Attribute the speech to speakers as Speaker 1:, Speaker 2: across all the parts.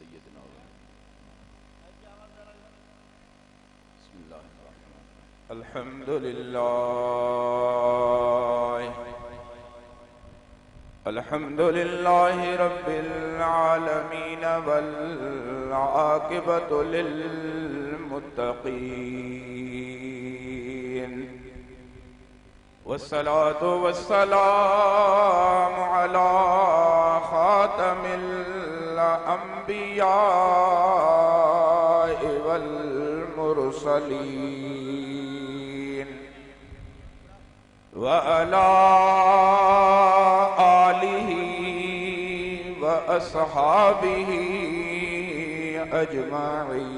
Speaker 1: सय्यदना बिस्मिल्लाहिर्रहमानिर्रहीम। अल्हम्दुलिल्लाहि रब्बिल आलमीन वल आक़िबतु लिल मुत्तक़ीन वस्सलातु वस्सलामु अला ख़ातमिल अंबिया वल मुरसलीन व अला आलिहि व अस्हाबिहि अजमाईन।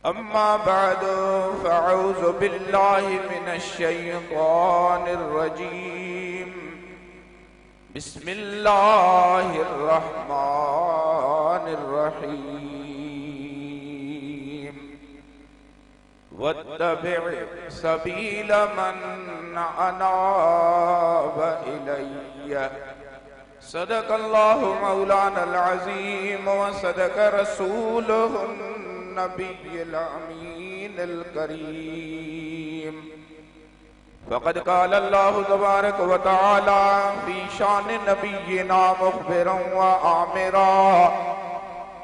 Speaker 1: अम्मा बअदु फ़अऊज़ु बिल्लाहि मिनश शैतानिर रजीम। बिस्मिल्लाहिर रहमानिर रहीम। वत्तबि' सबील मन अनाब इलय्य। सदक़ल्लाहु मौलानल अज़ीम व सदक़ रसूलुहुन नबिय्युल अमीनुल करीम। फ़क़द क़ाल अल्लाहु तबारक व तआला फ़ी शान नबिय्यिना मुख़बिरन व आमिरा।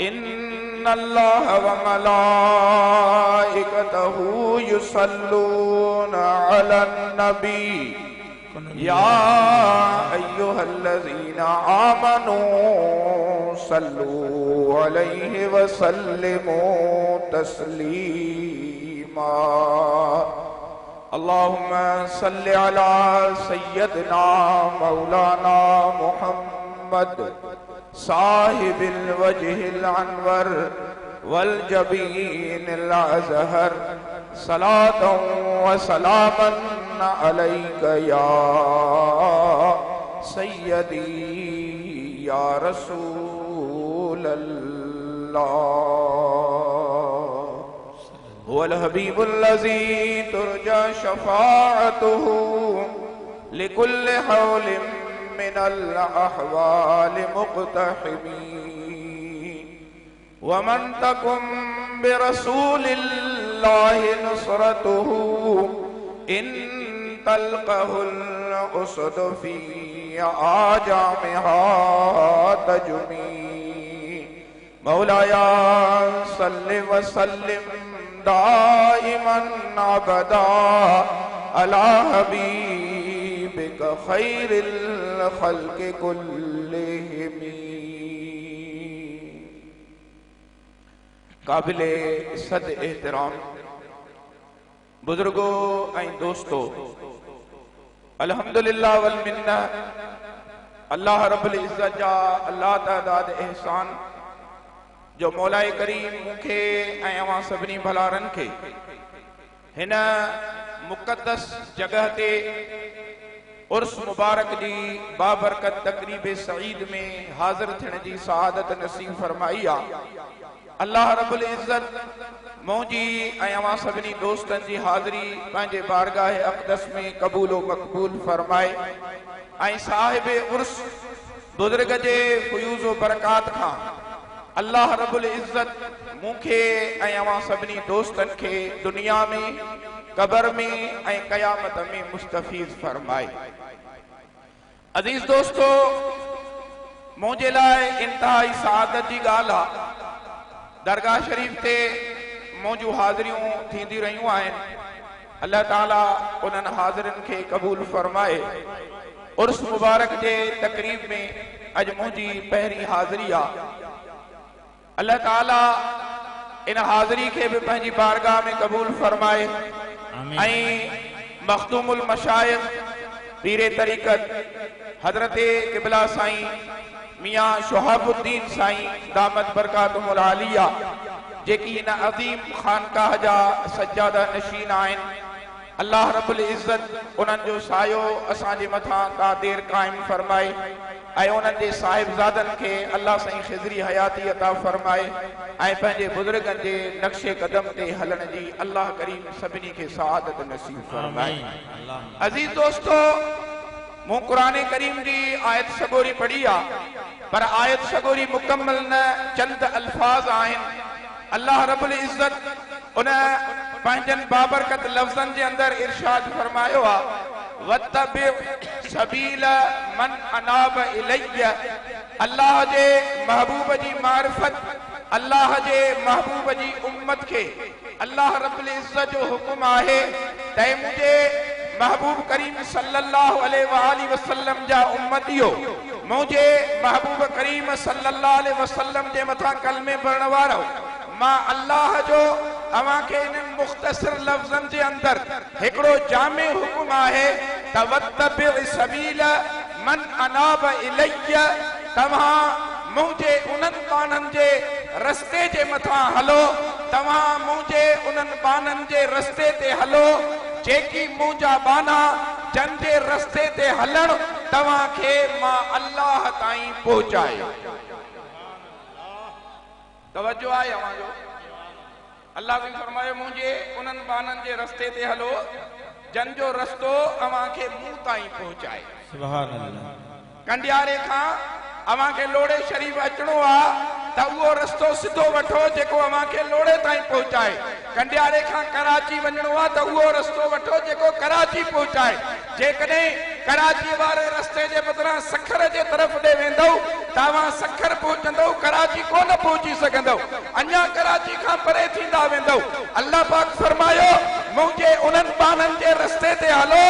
Speaker 1: इन्नल्लाह व मलाइकतहु युसल्लूना अलन नबी या अय्युहल्लज़ीना आमनू सल्लू अलैहि व सल्लिमू तस्लीमा। अल्लाहुम्मा सल्लि अला सय्यदना मौलाना मुहम्मद साहिबिल वजहिल अनवर वल जबीनिल अज़हर। सलातन व सलामन अलैका या सय्यदी या रसूलल्लाह। हुवल हबीबुल्लज़ी तुरजा शफ़ाअतुहु लिकुल्लि हौलिन मिनल अहवाल मुक़्तहिमीन। वमन तकुम बिरसूलिल्लाहि नुसरतुहु इन तल्क़हुल उसद फ़ी आजामिहा तजमी। मौलाया सल्लि व सल्लिम दाइमन अबदा अला हबीबिका खैरिल खल्क़ि कुल्लिहिम। काबिले सद एहतराम बुजुर्गो ऐं दोस्तो, अल्हम्दुलिल्लाह वल मिन्ना। अल्लाह रब्बुल इज़्ज़त जा अल्लाह तादाद एहसान जो मौलाए करीम मूंखे ऐं अवां सभिनी भलारनि खे हिन मुक़द्दस जगह ते उर्स मुबारक जी बाबरकत तक़रीब सईद में हाज़िर थियण जी सआदत नसीब फरमाई आ। अल्लाह रब्बुल इज़्ज़त मुंहिंजी ऐं अवां सभिनी दोस्तनि जी हाज़िरी पंहिंजे बारगाह अक़दस में क़बूल व मक़बूल फरमाए ऐं साहिब उर्स बुज़ुर्ग जे फ़ुयूज़ व बरकात खां अल्लाह रब्बुल इज़्ज़त मूंखे ऐं अवां सभिनी दोस्तनि खे दुनिया में, क़बर में ऐं क़यामत में मुस्तफ़ीज़ फरमाए। अज़ीज़ दोस्तो, मुंहिंजे लाइ इंतहाई सआदत जी ॻाल्हि आहे। दरगाह शरीफ ते मुंहिंजूं हाज़िरियूं थींदी रहियूं आहिनि। अल्लाह ताला उन्हनि हाज़िरनि खे क़बूल फरमाए। उर्स मुबारक जे तक़रीब में अॼु मुंहिंजी पहिरीं हाज़िरी आहे। अल्लाह ताला इन हाज़िरी खे बि पंहिंजी बारगाह में क़बूल फरमाए ऐं मख़दूमुल मशाइख़ पीरे तरीक़त हज़रत क़िबला साईं मियां शुहाबुद्दीन साईं दामत बरकातुहुल आलिया जेकी इन अज़ीम खानकाह जा सज्जादा नशीन आहिनि। अल्लाह रब्बुल इज़्ज़त उन्हनि जो सायो असांजे मथां का देर क़ाइम फरमाए ऐं उन्हनि जे साहिबज़ादनि खे अल्लाह साईं ख़िज़री हयाती अता फरमाए ऐं पंहिंजे बुज़ुर्गनि जे नक्शे कदम ते हलण जी अल्लाह करीम सभिनी खे सआदत नसीब फरमाए। अज़ीज़ दोस्तो, मूं कुरान करीम की आयत सगोरी पढ़ी आ, पर आयत सगोरी मुकम्मल न चंद अल्फाज आहिन। अल्लाह रब्बुल इज्जत उन पंहिंजन बाबरकत लफ्ज़न जे अंदर इरशाद फरमायो आ, वत्तबि सबील मन अनाब इलैय। अल्लाह जे महबूब जी मारिफत, अल्लाह जे महबूब जी उम्मत के अल्लाह रब्बुल इज्जत जो हुक्म आहे तै मुझे महबूब करीम सल्लल्लाहु अलैहि वसल्लम जा उम्मतियो, मुझे महबूब करीम सल्लल्लाहु अलैहि वसल्लम जे मथा कलमे पढ़ण वारो, मां अल्लाह जो अवां के इन मुख्तसर लफ्ज़न जे अंदर हिकड़ो जामे हुक्म आहे, तवत्तबि सबील मन अनाब इलैय। तव्हां मुझे उन्हनि बाननि जे रस्ते जे मथा हलो, तव्हां मुझे उन्हनि बाननि जे रस्ते ते हलो जेकी मुंहिंजा बाना जन जे रस्ते ते हलण तव्हां खे मां अल्लाह ताईं पहुचाए। तवज्जो आहे अवां जो? अल्लाह ने फरमायो मुझे उन्हनि बाननि जे रस्ते ते हलो जन जो रस्तो अवां खे मूं ताईं पहुचाए। सुभान अल्लाह। कंडियारे खां अवां खे लोड़े शरीफ अचणो आ त उहो रस्तो सिधो वठो जेको अवां खे लोड़े ताईं पहुचाए। कंडियारे खां कराची वञणो आ त उहो रस्तो वठो जेको कराची पहुचाए। जेकॾहिं कराची वारे रस्ते जे बदिरां सखर जे तरफ़ ॾे वेंदव तव्हां सखर पहुचंदव, कराची कोन पहुची सघंदव, अञा कराची खां परे थींदा वेंदव। अल्लाह पाक फरमायो मुझे उन्हनि बाननि जे रस्ते ते हलो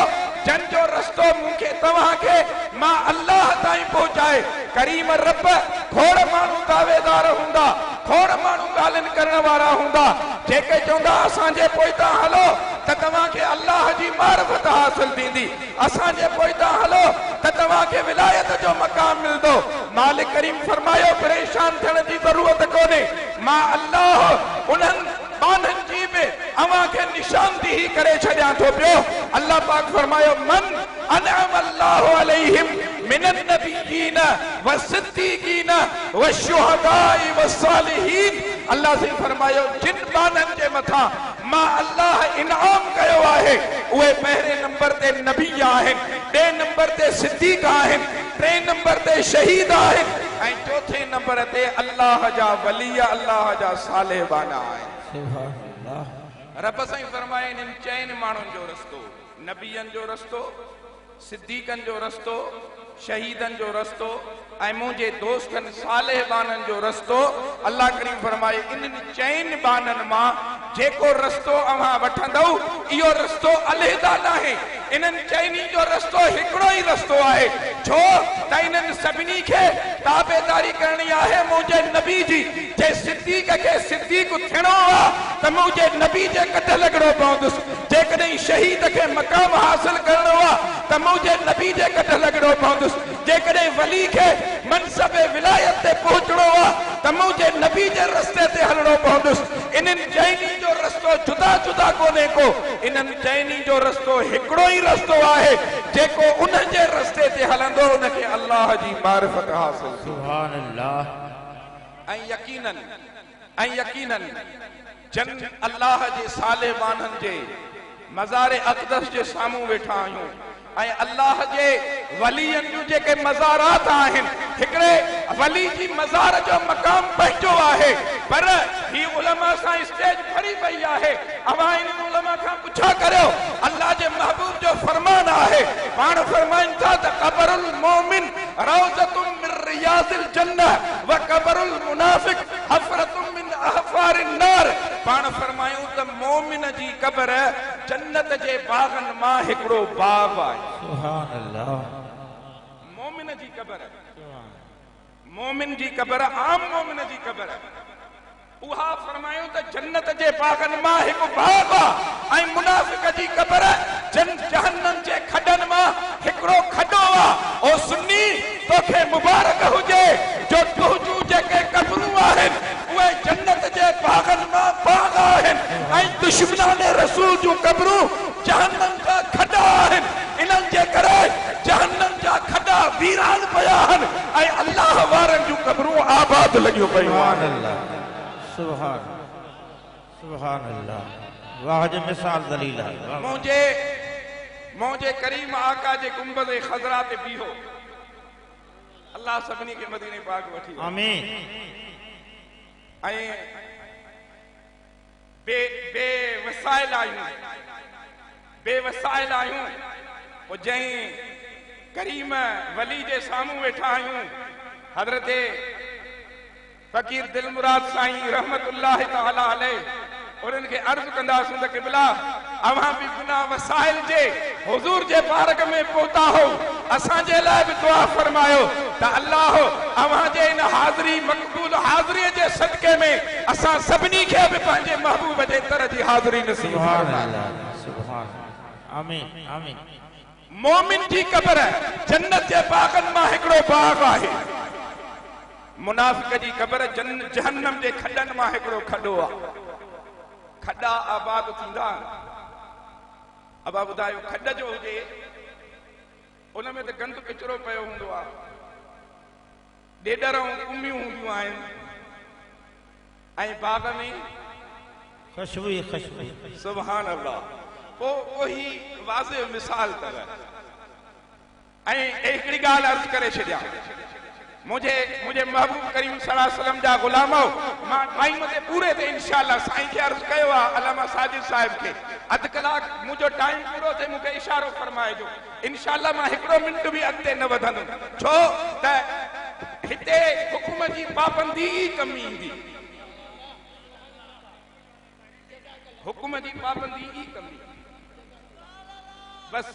Speaker 1: जन जो रस्तो मूंखे तव्हां खे मां अल्लाह ताईं पहुचाए। करीम रब खोड़ माण्हू दावेदार हूंदा, खोड़ माण्हू ॻाल्हियुनि करण वारा हूंदा जेके चवंदा असांजे पोइतां हलो त तव्हां खे अल्लाह जी मारिफत हासिल थींदी, असांजे पोइतां हलो त तव्हां खे विलायत जो मक़ाम मिलंदो। मालिक करीम फरमायो परेशान थियण जी ज़रूरत कोन्हे, मां अल्लाह उन्हनि बाननि जी बि अवां खे निशानदेही करे छॾियां थो पियो। अल्लाह पाक फरमायो मन अनअम अल्लाहु अलैहिम मिनन नबिय्यीन वसिद्दीकीन वशुहदाई वसालिहीन। अल्लाह से फरमायो जिन बाननि जे मथा मां अल्लाह इनाम कयो आहे उहे पहिरें नंबर ते नबी आहिनि, ॿिए नंबर ते सिद्दीक आहिनि, टे नंबर ते शहीद आहिनि ऐं चौथे नंबर ते अल्लाह जा वली, अल्लाह जा सालेबाना आहिनि। रब साईं फरमाए इन्हनि चइनि माण्हुनि जो रस्तो, नबियनि जो रस्तो, सिद्दीकनि जो रस्तो, शहीदनि जो रस्तो ऐं मुंहिंजे दोस्तनि सालेबाननि जो रस्तो। अल्लाह करीम फरमाए इन्हनि चइनि बाननि मां जेको रस्तो अवां वठंदव इहो रस्तो अलहदा नाहे, इन्हनि चइनी जो रस्तो हिकिड़ो ई रस्तो आहे। छो त इन्हनि सभिनी खे ताबेदारी करणी आहे मुंहिंजे नबी जी। जे सिद्दीक खे सिद्दीक थियणो आहे त मुंहिंजे नबी जे कढ लॻणो पवंदुसि, जेकॾहिं शहीद खे मक़ाम हासिल करणो आहे त मुंहिंजे नबी जे कढ लॻणो पवंदुसि, जेकॾहिं वली खे मनसब विलायत ते पहुचणो आहे त मुंहिंजे नबी जे रस्ते ते हलणो पवंदुसि। इन्हनि चइनी जो रस्तो जुदा जुदा कोन्हे को, इन्हनि चइनी जो रस्तो हिकिड़ो ई रस्तो आहे जेको उन जे रस्ते ते हलंदो उनखे अल्लाह जी मारिफत हासिल। सुभान अल्लाह। ऐं यकीनन जन अल्लाह जे सालेबाननि जे मज़ार अक़दस जे साम्हूं वेठा आहियूं ऐं अल्लाह जे वलीयनि जूं जेके मज़ारात आहिनि, हिकिड़े वली जी मज़ार जो मक़ाम पंहिंजो आहे, पर ही उलमा सां स्टेज भरी पई आहे। अवां इन्हनि उलमा खां पुछा करियो, अल्लाह जे महबूब जो फरमान आहे, पाण फरमाइनि था त क़ब्रुल मोमिन रौज़तुम मिन रियाज़िल जन्नह व क़ब्रुल मुनाफ़िक़ हफ़रतुम मिन अहफ़ारिन नार। पाण फरमायूं त मोमिन जी क़ब्र जन्नत जे बाग़नि मां हिकिड़ो बाग़ आहे। सुभान अल्लाह। मोमिन जी क़ब्र, मोमिन जी क़ब्र आम मोमिन जी क़ब्र उहा फरमायूं त जन्नत जे बाग़नि मां हिकु बाग़ आहे ऐं मुनाफ़िक़ जी क़ब्र जहन्नम जे खॾनि मां हिकिड़ो खॾो आहे। ओ सुन्नी तोखे मुबारक हुजे जो तुंहिंजूं जेके क़ब्रूं आहिनि उहे जन्नत जे बाग़नि मां बाग़ आहिनि ऐं दुश्मनान रसूल जूं क़ब्रूं जहन्नम जा खॾा आहिनि। इन्हनि जे करे जहन्नम जा खॾा वीरान पिया आहिनि ऐं अल्लाह वारनि जूं क़ब्रूं आबाद लॻियूं पयूं आहिनि।
Speaker 2: सुभान सुभान अल्लाह। वाह जो मिसाल दलील है।
Speaker 1: मुझे मौजे करीम आका जे गुंबद खजरा ते बीहो अल्लाह सभिनी के मदीने पाक वठी
Speaker 2: आमीन
Speaker 1: ऐं बेवसाइल आहियूं पोइ जंहिं करीम वली जे साम्हूं वेठा आहियूं हज़रत फ़कीर दिलमुराद साईं रहमतुल्लाह तआला अलैह उन्हनि खे अर्ज़ कंदासीं त क़िबला अव्हां बि बिना वसाइल जे हुज़ूर जे बारग में पहुता हो असांजे लाइ बि दुआ फरमायो त अल्लाह अव्हां जे इन हाज़िरी मक़बूल हाज़िरीअ जे सदके में असां सभिनी खे बि पंहिंजे महबूब जे दर जी हाज़िरी नसीब फरमाए
Speaker 2: सुभान आमीन आमीन
Speaker 1: मोमिन जी क़ब्र जन्नत जे बागन मां हिकिड़ो बाग आहे मुनाफ़िक जी क़ब्र जहन्नम जे खॾनि मां हिकिड़ो खॾो आहे खॾा आबाद थींदा अब ॿुधायो खॾ जो हुजे उन में त गंद किचरो पियो हूंदो आहे ॾेॾर ऐं कुमियूं हूंदियूं आहिनि ऐं बाग में
Speaker 2: खुशबू
Speaker 1: सुभान अल्लाह पोइ वाज़िह मिसाल अथव ऐं हिकिड़ी ॻाल्हि अर्ज़ करे छॾियां मुझे महबूब करीम सल्लल्लाहु अलैहि वसल्लम जा गुलाम मां टाइम ते पूरे ते इंशाअल्लाह साईं खे अर्ज़ कयो आहे अलामा साजिद साहिब खे अधु कलाक मुंहिंजो टाइम पूरो थिए मूंखे इशारो फरमाइजो इंशाअल्लाह मां हिकिड़ो मिंट बि अॻिते न वधंदुमि छो त हिते हुकुम जी पाबंदी ई कमी ईंदी हुकुम जी पाबंदी ई कमी बस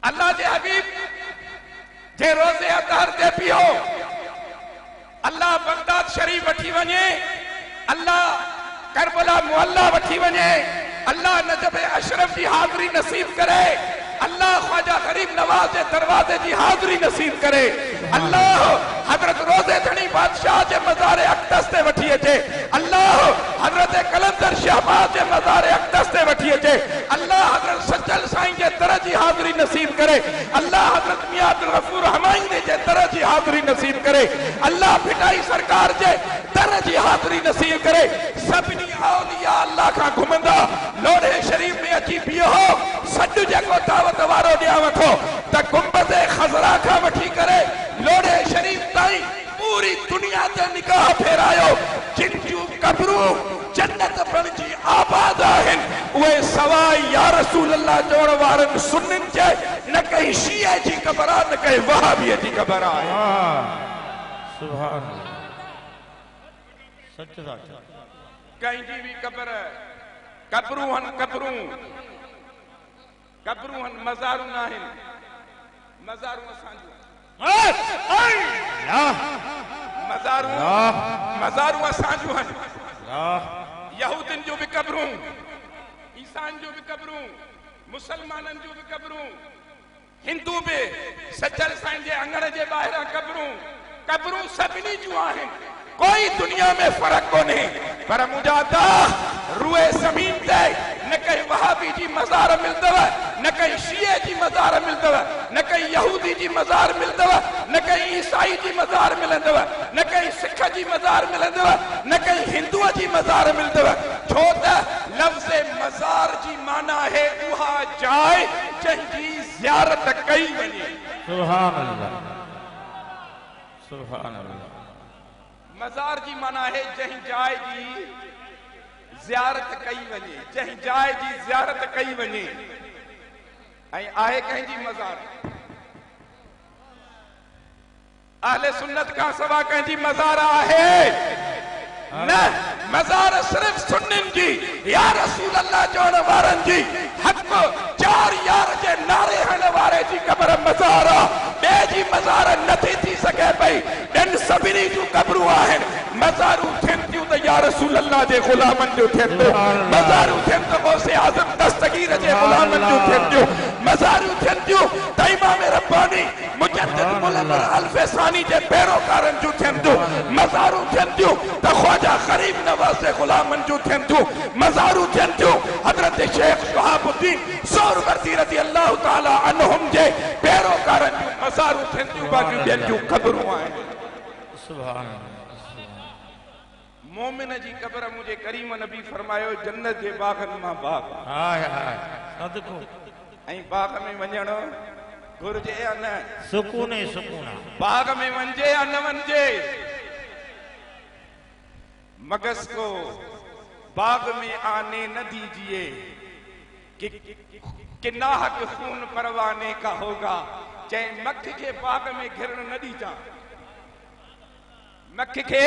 Speaker 1: अल्लाह जे हबीब जे रोज़े अतहर ते पियो अल्लाह बगदाद शरीफ वठी वञे अल्लाह करबला मुअल्ला वठी वञे अल्लाह नजब अशरफ जी हाज़िरी नसीब करे अल्लाह ख्वाजा गरीब नवाज जे दरवाजे जी हाज़िरी नसीब करे अल्लाह हजरत रोज़े धनी बादशाह जे मज़ार अक़दस ते वठी अचे अल्लाह हजरत कलंदर शहबाज जे मज़ार अक़दस ते वठी अचे अल्लाह हजरत सज्जल साईं जे दर जी हाज़िरी नसीब करे अल्लाह हजरत मियां अब्दुल गफूर हमायनी जे दर जी हाज़िरी नसीब करे अल्लाह भिटाई सरकार जे दर जी हाज़िरी नसीब करे सभिनी औलिया अल्लाह खां घुमंदा लोढ़े शरीफ में अची बीहो सॾु जेको दावत वारो ॾिया वठो त गुंबद खज़रा खां वठी करे लोढ़े शरीफ ताईं पूरी दुनिया ते निगाह फेरायो जिन जूं क़ब्रूं जन्नत बणिजी आबाद आहिनि उहे सवाइ या रसूल अल्लाह चवण वारनि सुन्निन जे न कहीं शिया जी क़ब्र आहे न कहीं वहाबीअ जी क़ब्र आहे
Speaker 2: सुभान सच था
Speaker 1: कहीं जी भी क़ब्रूं हन मज़ारूं आहिनि मज़ारूं असांजूं मज़ारूं असांजूं आहिनि यहूदिन जूं बि क़ब्रूं ईसान जूं बि क़ब्रूं मुसलमाननि जूं बि क़ब्रूं हिंदू बि सज्जल साईं जे अंगण जे ॿाहिरां क़ब्रूं सभिनी जूं आहिनि कोई दुनिया में फर्क कोन्हे पर मुंहिंजा दाह रूए ज़मीन ते न कहीं वहाबी जी मज़ार मिलदव न कहीं शिये जी मज़ार मिलदव न कहीं यहूदी जी मज़ार मिलदव न कहीं ईसाई जी मज़ार मिलंदव न कहीं सिख जी मज़ार मिलंदव न कहीं हिंदू जी मज़ार मिलदव छो त लफ्ज़ मज़ार जी माना है उहा जाइ जंहिंजी ज़ियारत कई वञे
Speaker 2: सुभान अल्लाह सुभान अल्लाह
Speaker 1: मज़ार जी माना है जहीं जाइ जी ज़ियारत कई वञे जहीं जाइ जी ज़ियारत कई वञे ऐं आहे कंहिंजी मज़ार अहले सुन्नत खां सवा कंहिंजी मज़ार आहे न मज़ार सिर्फ सुन्निन जी या रसूल अल्लाह चवण वारनि जी हक़ चार यार जे नारे हण वारे जी क़ब्र मज़ार ॿिए जी मज़ार नथी थी सघे पई ॿियनि सभिनी जूं क़ब्रूं आहिनि मज़ारूं थियनि थियूं त या रसूल अल्लाह जे ग़ुलामनि जूं थियनि थियूं मज़ारूं थियनि त गौसे आज़म दस्तगीर जे ग़ुलामनि जूं थियनि थियूं मज़ारूं थियनि थियूं त इमाम रब्बानी मुजद्दिद मुनव्वर अल्फसानी जे पैरोकारनि जूं थियनि थियूं मज़ारूं थियनि थियूं त ख्वाजा गरीब नवाज़ जे ग़ुलामनि जूं थियनि थियूं मज़ारूं थियनि थियूं हज़रत शेख शहाबुद्दीन सोहरवर्दी रज़ी अल्लाह ताला अन्हुम जे पैरोकारनि जूं मज़ारूं थियनि थियूं बाक़ी ॿियनि जूं क़ब्रूं आहिनि
Speaker 2: सुभान
Speaker 1: मोमिन जी क़ब्र मुझे करीम नबी फरमायो जन्नत जे बागन मां बाग
Speaker 2: हाय हाय सदको
Speaker 1: ऐं बाग में वञण घुर्जे या न
Speaker 2: सुकून ही सुकून
Speaker 1: बाग में वञे या न वञे मगस को बाग में आने न दीजिए कि नाहक खून परवाने का होगा चाहे मक्ख के बाग में घिरण न दीजा मक्ख के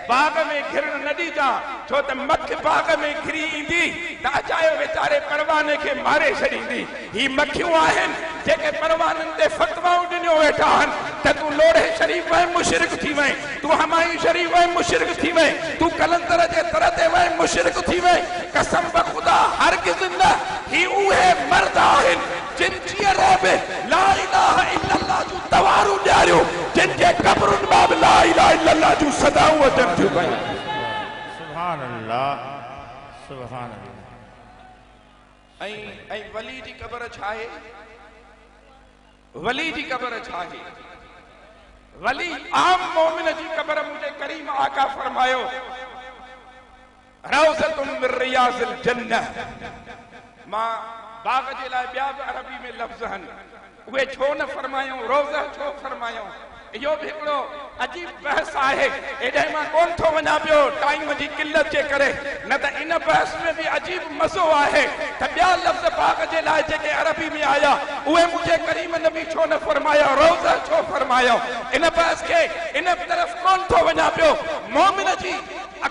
Speaker 1: बाग में घिरण न दीजा छो त मक्ख बाग में घिरी ईंदी त अचायो वेचारे परवाने के मारे छॾींदी ही मक्खियूं आहिनि जेके परवाननि ते फतवाऊं ॾिनियो वेठा आहिनि त तूं लोढ़े शरीफ़ वए मुशरिक थी वए तूं हमायूं शरीफ़ वए मुशरिक थी वए तूं कलंदर जे दर ते वए मुशरिक थी वए कसम ब ख़ुदा हरगिज़ न ही उहे मर्द आहिनि जिन जीअर ला इलाहा इल्लल्लाह जूं तवारूं ॾियारियूं जिन जे क़ब्रुनि मां बि ला इलाहा इल्लल्लाह जूं सदाऊं अचनि थियूं पयूं
Speaker 2: सुभान अल्लाह सुभान अल्लाह
Speaker 1: ऐं वली जी क़ब्र छा आहे वली जी क़ब्र छा आहे वली आम मोमिन जी क़ब्र मुझे करीम आका फरमायो रौज़तुम मिन रियाज़िल जन्नह मां बाग जे लाइ ॿिया बि अरबी में लफ़्ज़ आहिनि उहे छो न फरमायूं रोज़ा छो फरमायूं इहो बि हिकिड़ो अजीब बहस आहे एॾे मां कोन थो वञा पियो टाइम जी किल्लत जे करे न त इन बहस में बि अजीब मज़ो आहे त ॿिया लफ़्ज़ बाग जे लाइ जेके अरबी में आया उहे मुंहिंजे करीम नबी छो न फरमाया रोज़ा छो फरमायो इन बहस खे इन तरफ़ कोन थो वञा पियो मोमिन जी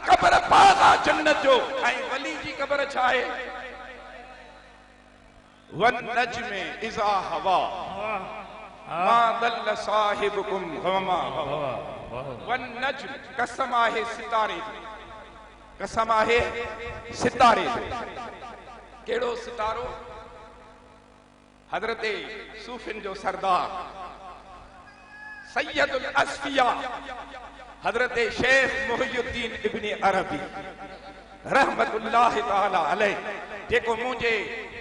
Speaker 1: क़ब्र बाग आहे जन्नत जो ऐं वली जी क़ब्र छा आहे वन नज्म इज़ा हवा मा दल्ल साहिबुकुम वमा हवा वन नज्म कसम आहे सितारे कसम आहे सितारे कहिड़ो सितारो हज़रत सूफ़िन जो सरदार सैयदुल अस्फिया हज़रत शेख मुहियुद्दीन इब्न अरबी रहमतुल्लाह ताला अलैह जेको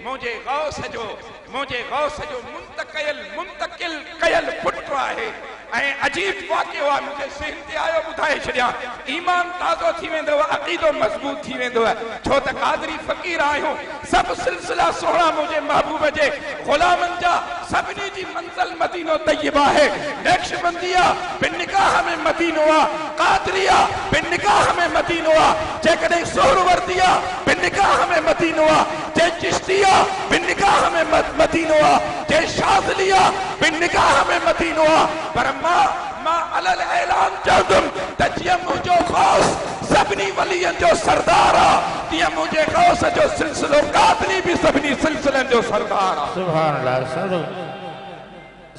Speaker 1: मुझे गौस जो मुंतकिल कयल पुट आहे ऐं अजीब वाक़ियो आहे मुझे सिहन ते आयो ॿुधाए छॾियां ईमान ताज़ो थी वेंदो अक़ीदो मज़बूत थी वेंदो छो त क़ादरी फ़क़ीर आहियूं सभु सिलसिला सोहणा मुंहिंजे महबूब जे ग़ुलामनि जा सभिनी जी मंज़िल मदीनो तय्यब आहे नक्शबंदिया बिन निकाह में मदीनो आहे क़ादरिया बिन निकाह में मदीनो आहे जेकॾहिं सोहरवर्दिया बिन निकाह में मदीनो आहे जे चिश्तिया बिन निकाह में मदीनो आहे जे शाज़लिया बिन निकाह में मदीनो आहे पर मां अलल ऐलान चवंदुमि त जीअं मुंहिंजो गौस सभिनी वलियनि जो सरदार आहे तीअं मुंहिंजे गौस जो सिलसिलो क़ादरी बि सभिनी सिलसिलनि जो सरदार आहे
Speaker 2: सुभान अल्लाह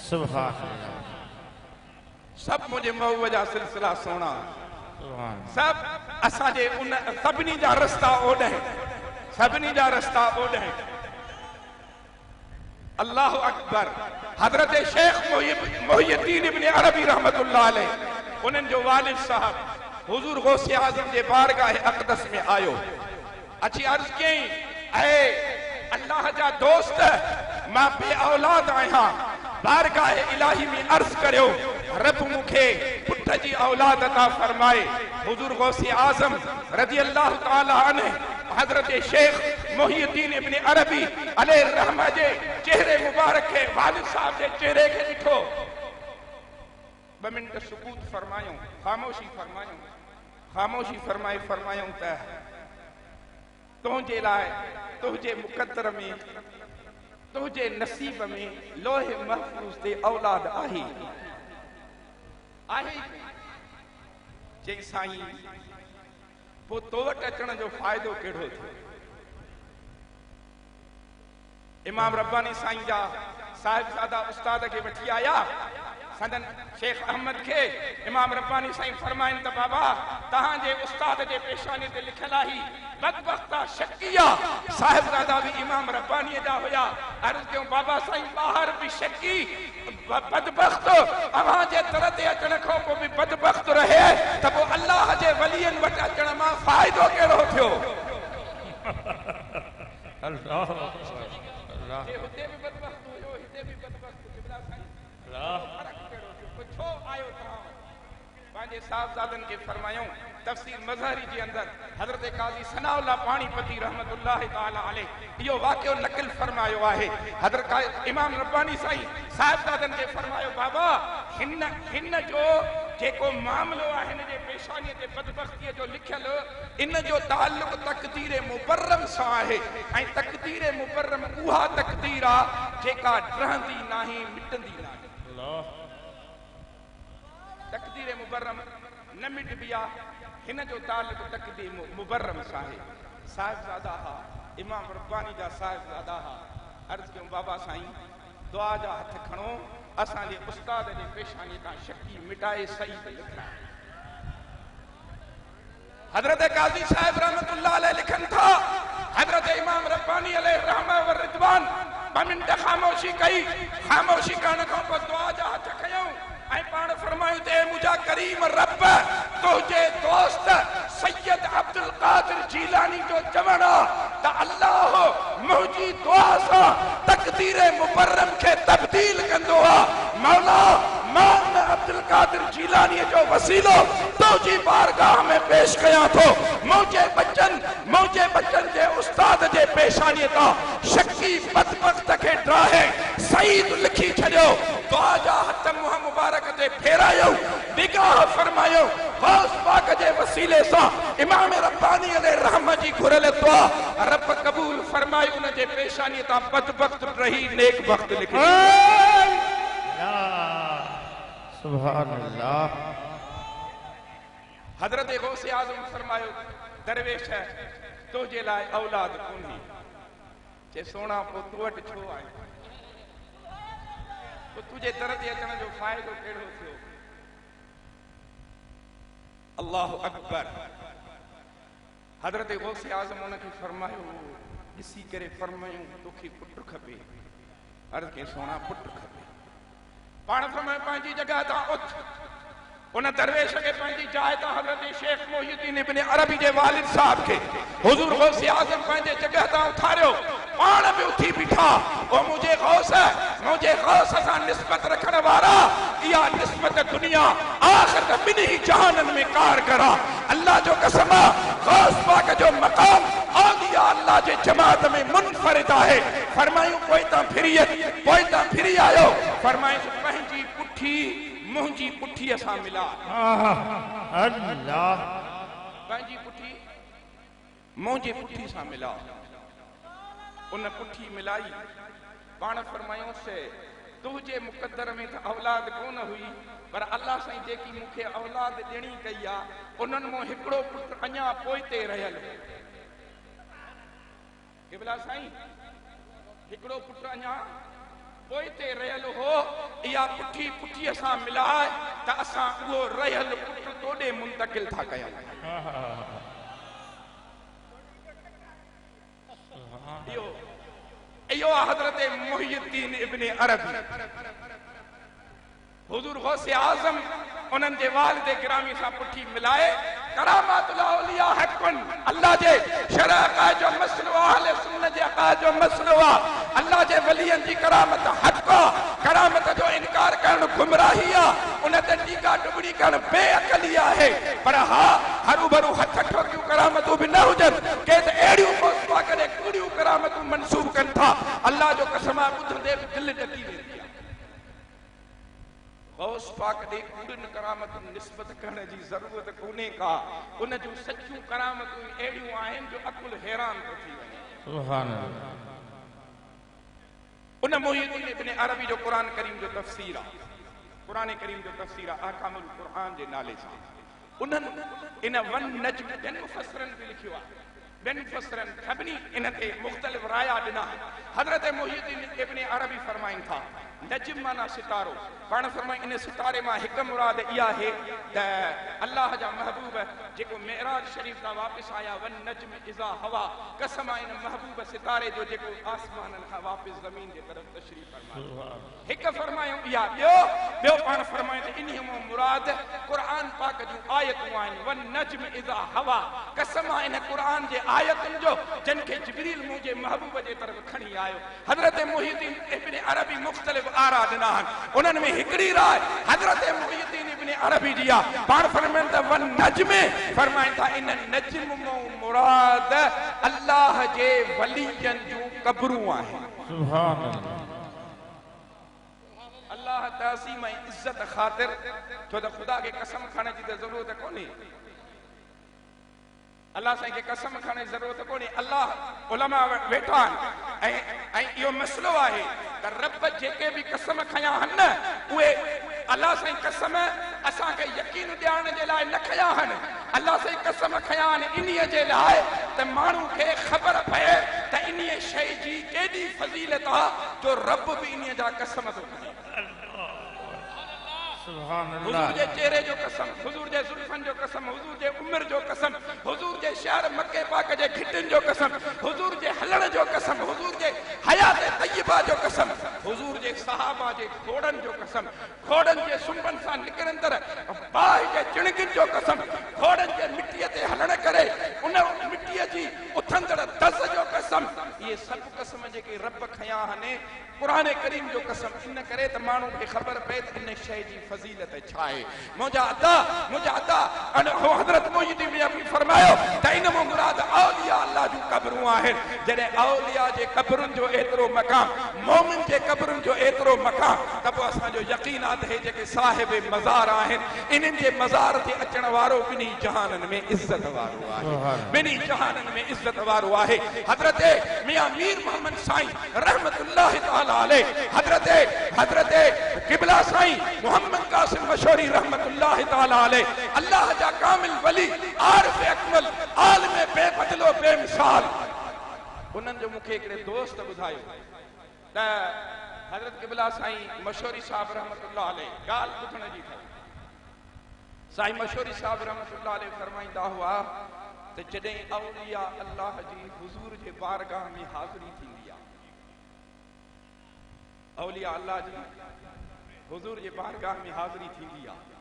Speaker 2: सुभान अल्लाह
Speaker 1: सभु मुंहिंजे महबूब जा सिलसिला सोना
Speaker 2: सुभान
Speaker 1: सभु असांजे उन सभिनी जा रस्ता ओॾहि सभिनी जा रस्ता ओॾहि अल्लाह अकबर हज़रत शेख मुहियुद्दीन इब्न अरबी रहमतुल्लाह अलैह उन्हनि जो वालिद साहब हुजूर गौसे आज़म जे बारगाह अक़दस में आयो अची अर्ज़ कयईं ऐ अल्लाह जा दोस्त मां बे औलाद आहियां बारगाह इलाही में अर्ज़ करियो रब मूंखे पुट जी औलाद अता फरमाए हुजूर गौसे आज़म रज़ी अल्लाह ताला अन्हु हज़रत शेख मुहियुद्दीन इब्न अरबी अलैहि रहमह जे चेहरे मुबारक के वालिद साहब जे चेहरे के ॾिठो 2 मिनट सुकूत फरमायूं खामोशी फरमायूं त तुंहिंजे लाइ तुंहिंजे मुक़द्दर में तुंहिंजे नसीब में लोहे महफूज़ ते औलाद आहे चई साईं पोइ तो वटि अचण जो फ़ाइदो कहिड़ो थियो इमाम रब्बानी साईं जा साहिबजादा उस्ताद खे वठी आया संदन शेख अहमद के इमाम रब्बानी साईं फरमाइन त बाबा तहां जे उस्ताद जे पेशानी ते लिखल आहे बदबख्ता शकिया साहिबजादा भी इमाम रब्बानी जा होया अर्ज क्यों बाबा साईं बाहर भी शकी बदबख्त अवां जे दर ते अचण खां पोइ भी बदबख्त रहे त पोइ अल्लाह जे वलियन वटि अचण मां फ़ाइदो कहिड़ो थियो
Speaker 2: अल्लाह अल्लाह
Speaker 1: जे हुते भी बदबख्त हुयो हिते भी बदबख्त किबला साईं
Speaker 2: अल्लाह
Speaker 1: फर्क कहिड़ो थियो छो आयो तव्हां पंहिंजे साहबजादनि खे फरमायूं तफ़सीर मज़हरी जे अंदर हज़रत काज़ी सनाउल्लाह पानीपती रहमतुल्लाह ताला अलैह इहो वाक़ियो नक़ल फरमायो आहे। हज़रत इमाम रब्बानी साईं साहबजादनि खे फरमायो बाबा हिन जो जेको मामलो आहे हिन जे पेशानीअ ते बदबख़्तीअ जो लिखियल इन जो ताल्लुक़ तक़दीर मुबर्रम सां आहे ऐं तक़दीर मुबर्रम उहा तक़दीर आहे जेका रहंदी नाहे मिटंदी नाहे। तक़दीर मुबर्रम न मिटबी आहे हिन जो ताल्लुक़ तक़दीर मुबर्रम सां आहे। साहिबजादा हा इमाम रब्बानी जा साहिबजादा हा अर्ज़ कयूं बाबा साईं दुआ जा हथ खणो असांजे उस्ताद जे पेशानी तां शकी मिटाए सही ते लिखणा। हज़रत काज़ी साहिब रहमतुल्लाह अलैह लिखनि था हज़रत इमाम रब्बानी अलैह रहमा व रिज़वान ॿ मिंट ख़ामोशी कई। ख़ामोशी करण खां पोइ दुआ जा हथ खयूं ऐं पाण फरमायूं ते मुंहिंजा करीम रब तुंहिंजे दोस्त सैयद अब्दुल कादिर जीलानी जो चवण त अल्लाह मुंहिंजी दुआ सां तक़दीर मुबर्रम खे तब्दील कंदो आहे। मौला मां अब्दुल कादिर जीलानी जो वसीलो तुंहिंजी बारगाह में पेश कयां थो। मुंहिंजे बच्चन जे उस्ताद जे पेशानीअ तां शकी बदबख्त खे ड्राहे सईद लिखी छॾियो। दुआ जा हथ मुंहं मुबारक ते फेरायो निगाह फरमायो गौस पाक जे वसीले सां इमाम रब्बानी अलैह रहम जी घुरल दुआ रब कबूल फरमाई उन जे पेशानीअ तां बदबख्त रही नेक वक्त लिखी।
Speaker 2: सुभान अल्लाह।
Speaker 1: हजरत गौसे आज़म फरमायो दरवेश तुंहिंजे लाइ औलाद कोन्हे जे सोना पोइ तूं वटि छो आहे तुझे दर ते अचण जो फ़ाइदो कहिड़ो थियो। अल्लाहु अकबर। हज़रत गौसे आज़म उनखे फरमायो ॾिसी करे फरमायूं तोखे पुटु खपे। अर्ज़ के सोना पुटु खपे। पाण फरमायो पंहिंजी जॻह तां उथ। उन दरवेश खे पंहिंजी जाइ तां हज़रत शेख मोहिउद्दीन इब्न अरबी जे वालिद साहब खे हुज़ूर गौसे आज़म पंहिंजे जॻह तां उथारियो पाण बि उथी बीठा। ओ मुंहिंजे गौस सां निस्बत रखण वारा इहा निस्बत दुनिया आख़िरत ॿिन्ही जहाननि में कारगर आहे। अल्लाह जो कसम गौस पाक जो मक़ाम औलिया अल्लाह जे जमात में मुनफरिद आहे। फरमायूं पोइ तां फिरी आयो फरमायूं पंहिंजी पुठी मुंहिंजी पुठीअ सां मिला।
Speaker 2: अल्लाह
Speaker 1: पंहिंजी पुठी मुंहिंजी पुठी सां मिला। उन पुठी मिलाई पाण फरमायोसि तुंहिंजे मुक़दर में त औलाद कोन हुई पर अल्लाह साईं जेकी मूंखे औलाद ॾियणी कई आहे उन्हनि मां हिकिड़ो पुटु अञा पोइते रहियल क़िबला साईं हिकिड़ो पुटु अञा पोइते रहियल हो। इहा पुठीअ सां मिलाए त असां उहो रहियल पुटु तोॾे मुंतकिल था कयूं। इहो हज़रत मोहिउद्दीन इब्न अरबी हुज़ूर गौसे आज़म उन्हनि जे वालिद गिरामी सां पुठी मिलाए करामातुल औलिया हक़ुन अल्लाह जे शरअ अक़ाइद जो मसलो अहले सुन्नत जे अक़ाइद जो मसलो आहे। अल्लाह जे वलियनि जी करामत हक़ आहे। करामत जो इनकार करणु गुमराही आहे। उन ते टीका टुकड़ी करणु बेअक़ली आहे। पर हा हरू भरू हथ ठोकियूं करामतूं बि न हुजनि के त अहिड़ियूं मोसवा करे कूड़ियूं करामतूं मंसूब कनि था। अल्लाह जो कसम ॿुधंदे बि दिलि ॾकी वेंदी आहे। गौस पाक ॾे कूड़नि करामतुनि निस्बत करण जी ज़रूरत कोन्हे का। उन जूं सचियूं करामतूं अहिड़ियूं आहिनि जो अकुल हैरान थो थी वञे।
Speaker 2: सुभान अल्लाह।
Speaker 1: उन मोहिउद्दीन इब्न अरबी जो क़ुरान करीम जो तफ़सीर आहे। क़ुरान करीम जो तफ़सीर आहे अहकामुल क़ुरान जे नाले सां। उन्हनि इन वन नज्म ॿियनि मुफ़स्सिरनि बि लिखियो आहे। ॿियनि मुफ़स्सिरनि सभिनी इन ते मुख़्तलिफ़ राया ॾिना। हज़रत मोहिउद्दीन इब्न अरबी फरमाइनि था नज्म माना सितारो। पाण फरमाई इन सितारे मां हिकु मुराद इहा आहे त अल्लाह जा महबूब जेको मेराज शरीफ खां वापसि आया वन नज्म इज़ा हवा कसम इन महबूब सितारे जो जेको आसमाननि खां वापसि ज़मीन जे तरफ़ तशरीफ़ फरमायो। हिकु फरमायूं इहा ॿियो पाण फरमायूं त इन मां मुराद क़ुरान पाक जूं आयतूं आहिनि। वन नज्म इज़ा हवा कसम इन क़ुरान जे आयतुनि जो जिन खे जिब्रील मुंहिंजे महबूब जे तरफ़ खणी आयो। हज़रत मोहिउद्दीन इब्न अरबी मुख़्तलिफ़ आरा ॾिना आहिनि। उन्हनि में हिकिड़ी राय हज़रत मोहिउद्दीन इब्न अरबी दिया पान फरमान ता वन नजमे फरमाइन था इन नजम मुराद अल्लाह जे वलियन जो कब्रूं आहे
Speaker 2: सुभान अल्लाह
Speaker 1: अल्लाह तासीम इज्जत खातिर तो खुदा के कसम खाने की जरूरत कोनी अल्लाह साईं के कसम खाने की जरूरत कोनी अल्लाह उलमा वेठा ऐं यो मसलो आहे त रब जेके भी कसम खया हन उहे अल्लाह साईं कसम असा के यकीन ॾियारण जे लाइ न खया हन अल्लाह साईं कसम खया हन इन्हीअ जे लाइ त माण्हू खे ख़बर पए त इन्हीअ शइ जी केॾी फज़ीलत आहे जो रब बि इन्हीअ जा कसम थो खणे
Speaker 2: सुभान
Speaker 1: हुजूर
Speaker 2: अल्लाह
Speaker 1: जे चेहरे जो कसम हुजूर जे जुल्फन जो कसम हुजूर जे उम्र जो कसम हुजूर जे शहर मक्के पाक जे घिटिन जो कसम हुजूर जे हलण जो कसम हुजूर जे हयात तय्यबा जो कसम हुजूर जे सहाबा जे खोड़न जो कसम खोड़न जे सुंबन सां निकरंदड़ बाहि जे चिणगिन जो कसम खोड़न जे मिट्टीअ ते हलण करे उन मिट्टीअ जी उथंदड़ दस जो कसम ये सब कसम जेके रब खया हने कुरान करीम जो कसम इन करे त माण्हू खे ख़बर पए त इन शइ जी फज़ीलत छा आहे मुंहिंजा अता हो हज़रत मोहिद्दीन अबी फरमायो त इन मां मुराद औलिया अल्लाह जूं क़ब्रूं आहिनि जॾहिं औलिया जे क़ब्रुनि जो एतिरो मक़ाम मोमिन जे क़ब्रुनि जो एतिरो मक़ाम त पोइ असांजो यकीन आहे त हे जेके साहिब मज़ार आहिनि इन्हनि जे मज़ार ते अचण वारो ॿिन्ही जहाननि में इज़त वारो आहे ॿिन्ही जहाननि में इज़त वारो आहे हज़रत मियां मीर मोहम्मद साईं रहमतुल्लाह ताला अलैह हज़रत क़िबला साईं मोहम्मद कासिम मशहूरी रहमतुल्लाह ताला अलैह अल्लाह जा कामिल वली आरिफ अकमल आलिम बेबदलो बेमिसाल उन्हनि जो मूंखे हिकिड़े दोस्त ॿुधायो त हज़रत क़िबला साईं मशहूरी साहब रहमतुल्लाह अलैह ॻाल्हि ॿुधण जी साईं मशहूरी साहब रहमतुल्लाह अलैह फरमाईंदा हुआ त जॾहिं औलिया अल्लाह जी हुजूर जे बारगाह में हाज़िरी थींदी आहे औलिया अल्लाह जी हुजूर जे बारगाह में हाज़िरी थींदी आहे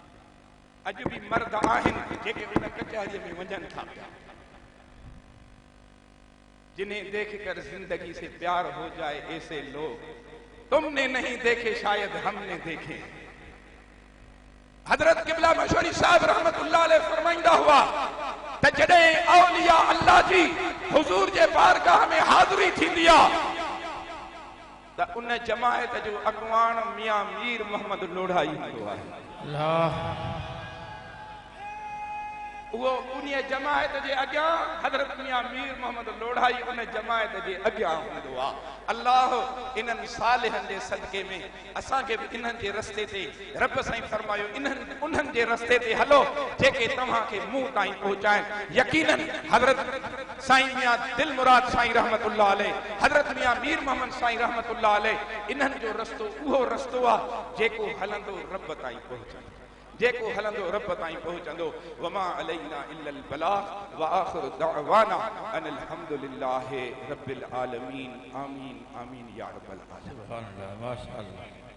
Speaker 1: अॼु भी मर्द आहिनि जेके उन कचहरीअ में वञनि था जिन्हें देख कर जिंदगी से प्यार हो जाए ऐसे लोग तुमने नहीं देखे शायद हमने देखे हजरत क़िबला मशहूरी साहब रहमतुल्लाह अलैह फरमाइंदा हुआ त जॾहिं औलिया अल्लाह जी हुजूर जे बारगाह में हाज़िरी थींदी आहे त उन जमायत जो अॻवान मियां मीर मोहम्मद लोढ़ाई हूंदो आहे
Speaker 2: अल्लाह
Speaker 1: वो उन जमायत जे अॻियां हज़रत मियां मीर मोहम्मद लोढ़ाई उन जमायत जे अॻियां हूंदो आहे अल्लाह इन्हनि सालिहनि जे सदके में असांखे बि इन्हनि जे रस्ते ते रब साईं फरमायो उन्हनि जे रस्ते ते हलो जेके तव्हांखे मूं ताईं पहुचाइनि यकीनन हज़रत साईं मियां दिल मुराद साईं रहमतुल्लाह अलैह हज़रत मियां मीर मोहम्मद साईं रहमतुल्लाह अलैह इन्हनि जो रस्तो उहो रस्तो आहे जेको हलंदो रब ताईं पहुचंदो जेको हलंदो रब ताईं पहुचंदो वमा अलैना इल्लल बलाग व आखिरु दअवाना अनिल हम्दुलिल्लाहि रब्बिल आलमीन आमीन आमीन या रब्बल आलमीन
Speaker 2: सुभान अल्लाह माशाअल्लाह